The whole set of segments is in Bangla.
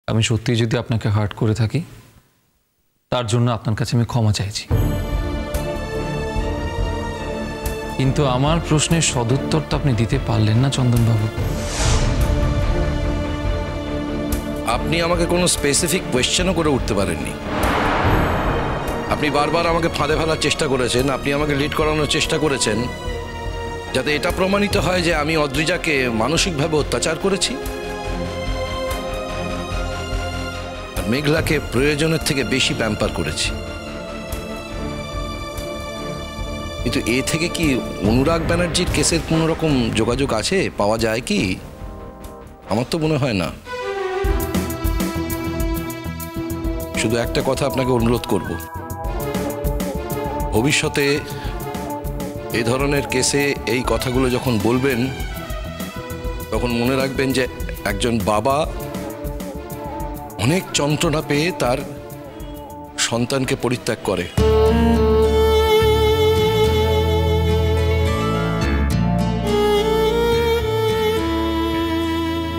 আমি সত্যি যদি আপনাকে হার্ট করে থাকি তার জন্য আপনার কাছে আমি ক্ষমা চাইছি, কিন্তু আমার প্রশ্নের সদুত্তর তো আপনি দিতে পারলেন না চন্দনবাবু। আপনি আমাকে কোনো স্পেসিফিক কোয়েশ্চেনও করে উঠতে পারেননি। আপনি বারবার আমাকে ফাঁদে ফেলার চেষ্টা করেছেন, আপনি আমাকে লিড করানোর চেষ্টা করেছেন যাতে এটা প্রমাণিত হয় যে আমি অদ্রিজাকে মানসিকভাবে অত্যাচার করেছি আর মেঘলাকে প্রয়োজনের থেকে বেশি প্যাম্পার করেছি। কিন্তু এ থেকে কি অনুরাগ ব্যানার্জির কেসের কোনো রকম যোগাযোগ আছে, পাওয়া যায় কি? আমার তো মনে হয় না। শুধু একটা কথা আপনাকে অনুরোধ করব, ভবিষ্যতে এই ধরনের কেসে এই কথাগুলো যখন বলবেন তখন মনে রাখবেন যে একজন বাবা অনেক যন্ত্রণা পেয়ে তার সন্তানকে পরিত্যাগ করে।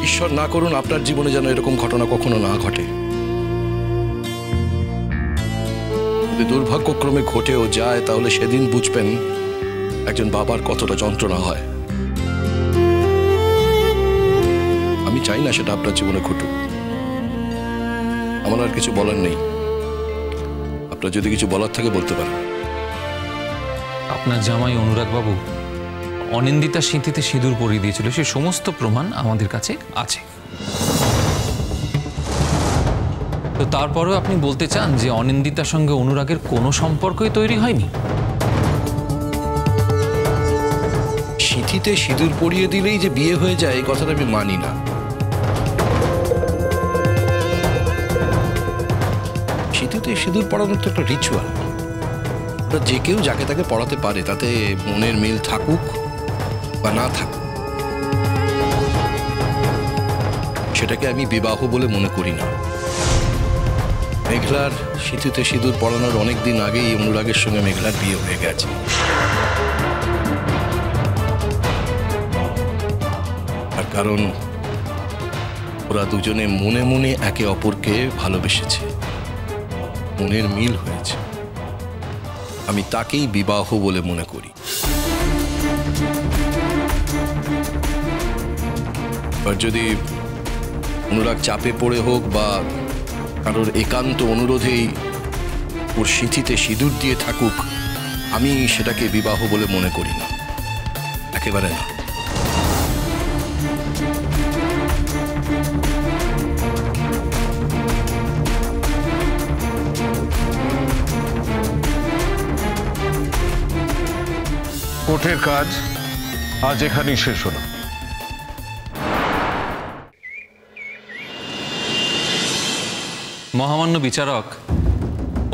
ঈশ্বর না করুন আপনার জীবনে যেন এরকম ঘটনা কখনো না ঘটে। যদি দুর্ভাগ্যক্রমে ঘটেও যায় তাহলে সেদিন বুঝবেন একজন বাবার কতটা যন্ত্রণা হয়। আমি চাই না সেটা আপনার জীবনে ঘটুক। আমার আর কিছু বলার নেই, আপনার যদি কিছু বলার থাকে বলতে পারেন। আপনার জামাই অনুরাগ বাবু অনিন্দিতা স্মৃতিতে সিঁদুর পরিয়ে দিয়েছিল, সে সমস্ত প্রমাণ আমাদের কাছে আছে। তো তারপরেও আপনি বলতে চান যে অনিন্দিতার সঙ্গে অনুরাগের কোনো সম্পর্কই তৈরি হয়নি? সিঁথিতে সিঁদুর পরিয়ে দিলেই যে বিয়ে হয়ে যায় এই কথাটা আমি মানি না। সিঁথিতে সিঁদুর পরানোর তো একটা রিচুয়াল, ওটা যে কেউ যাকে তাকে পড়াতে পারে, তাতে মনের মিল থাকুক বা না থাকুক। সেটাকে আমি বিবাহ বলে মনে করি না। মেঘলার সিঁথিতে সিঁদুর পরানোর অনেকদিন আগেই অনুরাগের সঙ্গে মেঘলার বিয়ে হয়ে গেছে। আর কারণ ওরা দুজনে মনে মনে একে অপরকে ভালোবেসেছে, মনের মিল হয়েছে। আমি তাকেই বিবাহ বলে মনে করি। আর যদি অনুরাগ চাপে পড়ে হোক বা কারোর একান্ত অনুরোধেই ওর সিঁথিতে সিঁদুর দিয়ে থাকুক, আমি সেটাকে বিবাহ বলে মনে করি না, একেবারে না। কোর্টের কাজ আজ এখানেই শেষ হলো। মহামান্য বিচারক,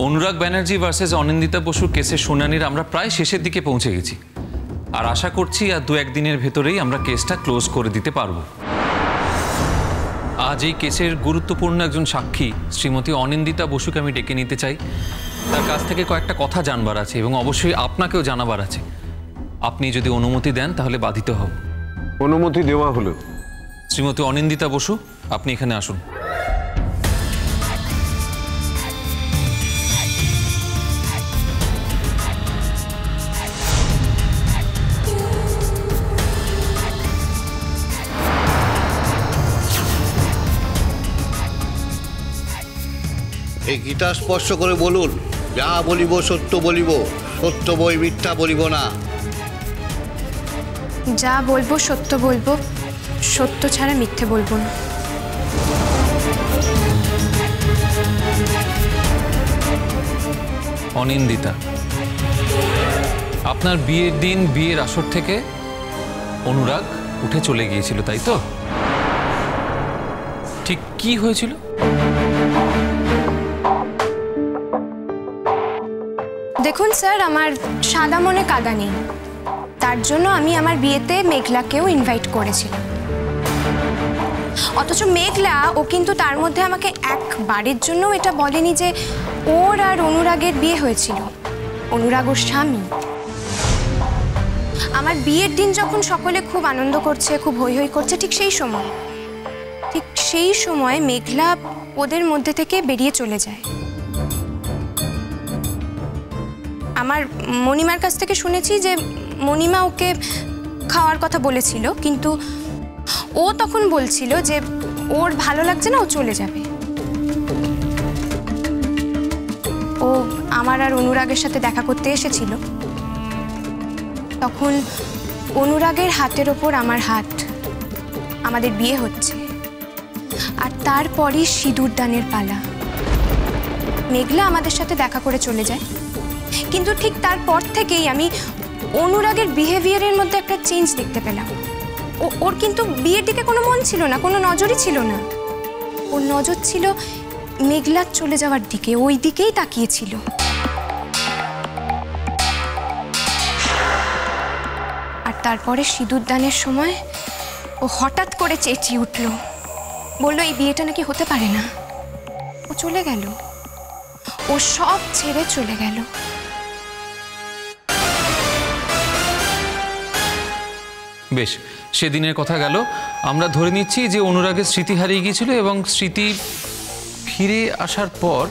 অনুরাগ ব্যানার্জি ভার্সেস অনিন্দিতা বসুর কেসের শুনানির আমরা প্রায় শেষের দিকে পৌঁছে গেছি, আর আশা করছি আর 2-1 দিনের ভেতরেই আমরা কেসটা ক্লোজ করে দিতে পারব। আজ এই কেসের গুরুত্বপূর্ণ একজন সাক্ষী শ্রীমতী অনিন্দিতা বসুকে আমি ডেকে নিতে চাই। তার কাছ থেকে কয়েকটা কথা জানবার আছে এবং অবশ্যই আপনাকেও জানাবার আছে। আপনি যদি অনুমতি দেন তাহলে বাধিত হব। অনুমতি দেওয়া হলো। শ্রীমতী অনিন্দিতা বসু, আপনি এখানে আসুন। এই গীতা স্পর্শ করে বলুন, যা বলিব সত্য বলিব, সত্য বই মিথ্যা বলিব না। যা বলবো সত্য বলবো, সত্য ছাড়া মিথ্যে বলবো না। অনিন্দিতা, আপনার বিয়ের দিন বিয়ের আসর থেকে অনুরাগ উঠে চলে গিয়েছিল, তাই তো? ঠিক কি হয়েছিল? দেখুন স্যার, আমার সাদা মনে কাদা নেই, তার জন্য আমি আমার বিয়েতে মেঘলাকেও ইনভাইট করেছিলাম। অথচ মেঘলা ও কিন্তু তার মধ্যে আমাকে একবারের জন্য এটা বলেনি যে ওর আর অনুরাগের বিয়ে হয়েছিল। অনুরাগ ওর স্বামী। আমার বিয়ের দিন যখন সকলে খুব আনন্দ করছে, খুব হৈ হৈ করছে, ঠিক সেই সময় মেঘলা ওদের মধ্যে থেকে বেরিয়ে চলে যায়। আমার মণিমার কাছ থেকে শুনেছি যে মণিমা ওকে খাওয়ার কথা বলেছিল, কিন্তু ও তখন বলছিল যে ওর ভালো লাগছে না, ও চলে যাবে। ও আমার আর অনুরাগের সাথে দেখা করতে এসেছিল। তখন অনুরাগের হাতের ওপর আমার হাত, আমাদের বিয়ে হচ্ছে, আর তারপরই সিঁদুর দানের পালা। মেঘলা আমাদের সাথে দেখা করে চলে যায়, কিন্তু ঠিক তারপর থেকেই আমি অনুরাগের বিহেভিয়ারের মধ্যে একটা চেঞ্জ দেখতে পেলাম। ওর কিন্তু বিয়ের দিকে কোনো মন ছিল না, কোনো নজরই ছিল না। ওর নজর ছিল মেঘলার চলে যাওয়ার দিকে, ওই দিকেই তাকিয়েছিল। আর তারপরে সিঁদুর দানের সময় ও হঠাৎ করে চেঁচিয়ে উঠল, বলল এই বিয়েটা নাকি হতে পারে না। ও চলে গেল, ও সব ছেড়ে চলে গেল। বেশ, সেদিনের কথা গেল। আমরা ধরে নিচ্ছি যে অনুরাগের স্মৃতি হারিয়ে গিয়েছিল এবং স্মৃতি ফিরে আসার পর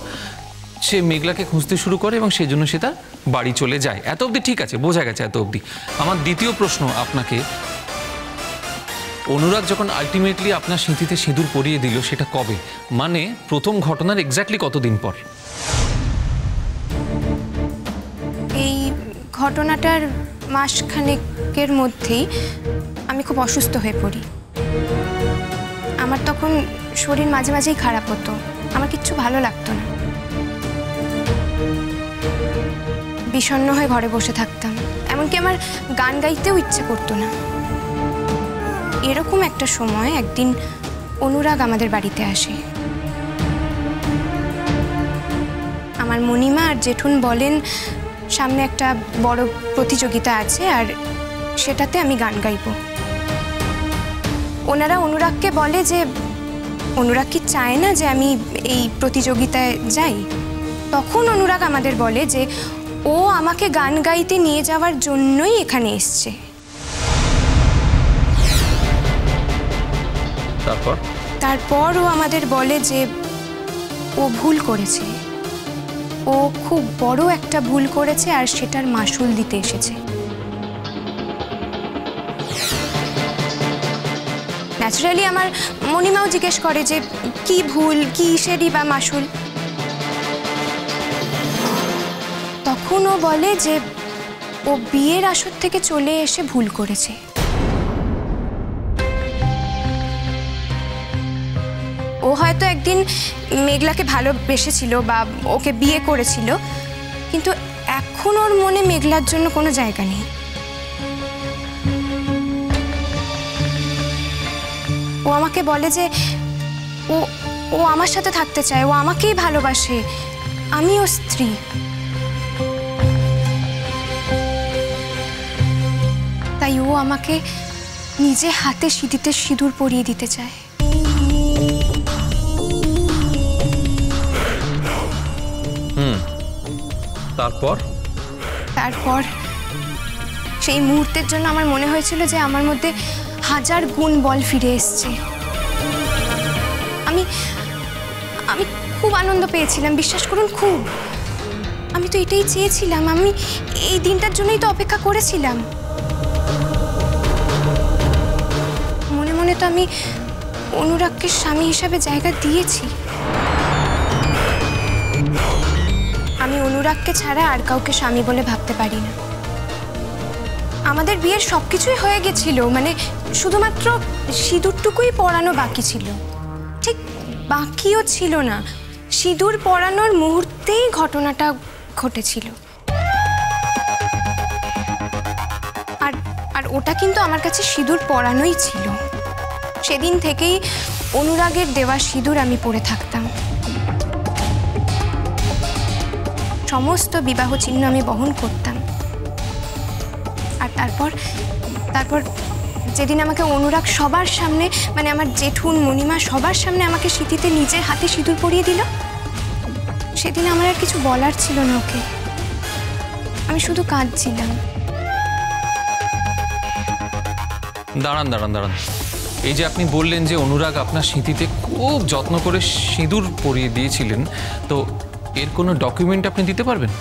সে মেঘলাকে খুঁজতে শুরু করে এবং সেই জন্য সে তার বাড়ি চলে যায়। এত অবধি ঠিক আছে, বোঝা গেছে এত অবধি। আমার দ্বিতীয় প্রশ্ন আপনাকে, অনুরাগ যখন আলটিমেটলি আপনার স্মৃতিতে সিঁদুর পরিয়ে দিল সেটা কবে, মানে প্রথম ঘটনার এক্স্যাক্টলি কতদিন পর? এই ঘটনাটার মাসখানেকের মধ্যেই আমি খুব অসুস্থ হয়ে পড়ি। আমার তখন শরীর মাঝে মাঝেই খারাপ হতো, আমার কিচ্ছু ভালো লাগতো না। বিষণ্ণ হয়ে ঘরে বসে থাকতাম, এমনকি আমার গান গাইতেও ইচ্ছে করতো না। এরকম একটা সময় একদিন অনুরাগ আমাদের বাড়িতে আসে। আমার মণিমা আর জেঠুন বলেন সামনে একটা বড় প্রতিযোগিতা আছে আর সেটাতে আমি গান গাইব। ওনারা অনুরাগকে বলে যে অনুরাগ কি চায় না যে আমি এই প্রতিযোগিতায় যাই। তখন অনুরাগ আমাদের বলে যে ও আমাকে গান গাইতে নিয়ে যাওয়ার জন্যই এখানে এসছে। তারপর ও আমাদের বলে যে ও ভুল করেছে, ও খুব বড় একটা ভুল করেছে আর সেটার মাসুল দিতে এসেছে। ন্যাচারালি আমার মণিমাও জিজ্ঞেস করে যে কি ভুল, কি সেরই বা মাসুল। তখন ও বলে যে ও বিয়ের আসর থেকে চলে এসে ভুল করেছে। ও হয়তো একদিন মেঘলাকে ভালোবেসেছিল বা ওকে বিয়ে করেছিল, কিন্তু এখন ওর মনে মেঘলার জন্য কোনো জায়গা নেই। ও আমাকে বলে যে ও আমার সাথে থাকতে চায়, ও আমাকেই ভালোবাসে, আমি ওর স্ত্রী। তাই ও আমাকে নিজে হাতে সিঁথিতে সিঁদুর পরিয়ে দিতে চায়। তারপর সেই মুহূর্তের জন্য আমার মনে হয়েছিল যে আমার মধ্যে 1000 গুণ বল ফিরে এসছে। আমি খুব আনন্দ পেয়েছিলাম, বিশ্বাস করুন, খুব। আমি তো এটাই চেয়েছিলাম, আমি এই দিনটার জন্যই তো অপেক্ষা করেছিলাম। মনে মনে তো আমি অনুরাগকে স্বামী হিসাবে জায়গা দিয়েছি। আমি অনুরাগকে ছাড়া আর কাউকে স্বামী বলে ভাবতে পারি না। আমাদের বিয়ের সবকিছুই হয়ে গেছিল, মানে শুধুমাত্র সিঁদুরটুকুই পরানো বাকি ছিল। ঠিক বাকিও ছিল না, সিঁদুর পরানোর মুহূর্তেই ঘটনাটা ঘটেছিল। আর ওটা কিন্তু আমার কাছে সিঁদুর পরানোই ছিল। সেদিন থেকেই অনুরাগের দেওয়া সিঁদুর আমি পরে থাকতাম। সমস্ত বিবাহ চিহ্ন আমি বহন করতাম। আর তারপর যেদিন আমাকে অনুরাগ সবার সামনে, মানে আমার জেঠুন, মণিমা সবার সামনে আমাকে সিঁথিতে নিজের হাতে সিঁদুর পরিয়ে দিল, সেদিন আমার আর কিছু বলার ছিল না ওকে। আমি শুধু কাঁদছিলাম। দাঁড়ান, এই যে আপনি বললেন যে অনুরাগ আপনার স্মৃতিতে খুব যত্ন করে সিঁদুর পরিয়ে দিয়েছিলেন, তো এর কোনো ডকুমেন্ট আপনি দিতে পারবেন?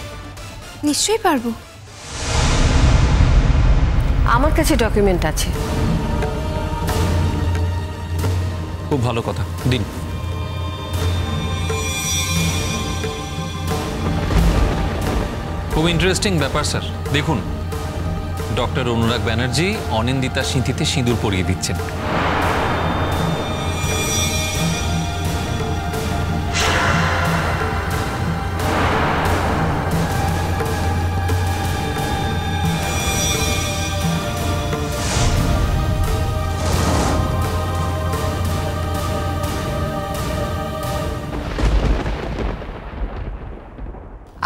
নিশ্চয়ই পারবো। আমার কাছে ডকুমেন্ট আছে। খুব ভালো কথা, দিন। খুব ইন্টারেস্টিং ব্যাপার স্যার। দেখুন, ডক্টর অনুরাগ ব্যানার্জি অনিন্দিতার স্মৃতিতে সিঁদুর পরিয়ে দিচ্ছেন।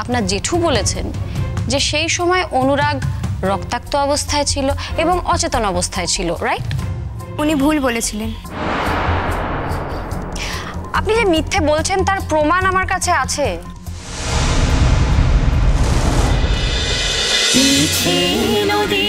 আপনার জেঠু বলেছেন যে সেই সময় অনুরাগ রক্তাক্ত অবস্থায় ছিল এবং অচেতন অবস্থায় ছিল, রাইট? উনি ভুল বলেছিলেন। আপনি যে মিথ্যে বলছেন তার প্রমাণ আমার কাছে আছে। নদী